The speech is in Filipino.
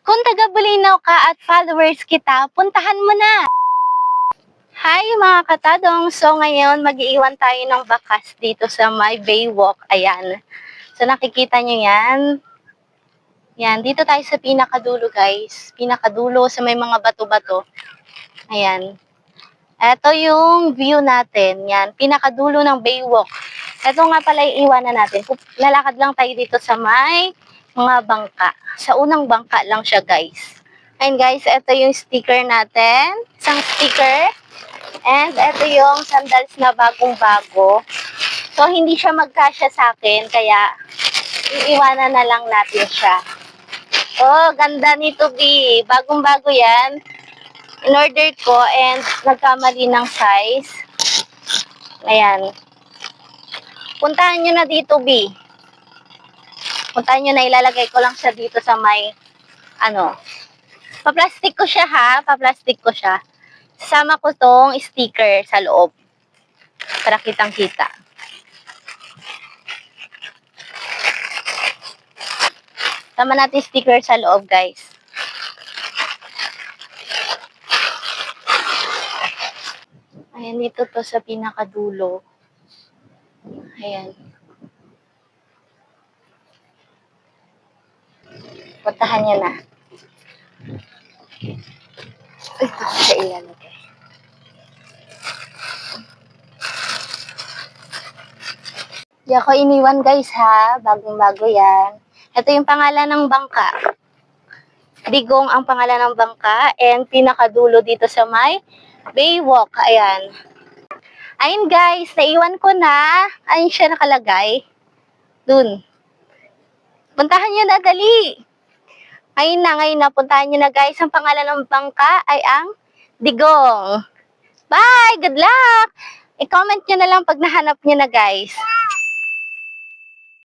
Kung taga Bulinaw ka at followers kita, puntahan mo na! Hi mga katadong! So ngayon mag-iiwan tayo ng bakas dito sa my Baywalk. Ayan. So nakikita nyo yan. Yan, dito tayo sa pinakadulo guys. Pinakadulo sa may mga bato-bato. Ayan. Ito yung view natin. Yan, pinakadulo ng Baywalk. Ito nga pala iiwanan natin. Lalakad lang tayo dito sa may mga bangka. Sa unang bangka lang siya guys. Ayan guys, ito yung sticker natin. Isang sticker. And ito yung sandals na bagong-bago. So, hindi siya magkasya sa akin. Kaya, iiwanan na lang natin siya. Oh, ganda nito, B. Bagong-bago yan. In-order ko and nagkamali ng size. Ayan. Puntahan nyo na dito, B. Puntahan nyo na, ilalagay ko lang siya dito sa may, pa-plastic ko siya ha. Pa-plastic ko siya. Sama ko tong sticker sa loob. Para kitang-kita. Sama natin sticker sa loob, guys. Ayan, dito to sa pinakadulo. Ayan. Puntahan niya na. Ito sa ilalagay. Di ako iniwan guys ha. Bagong-bago yan. Ito yung pangalan ng bangka. Digong ang pangalan ng bangka. And pinakadulo dito sa may Baywalk. Ayan. Ayun guys, naiwan ko na. Ayun siya nakalagay. Dun. Puntahan nyo na, dali. Ngayon na, puntahan nyo na guys. Ang pangalan ng bangka ay ang Digong. Bye! Good luck! I-comment nyo na lang pag nahanap nyo na guys.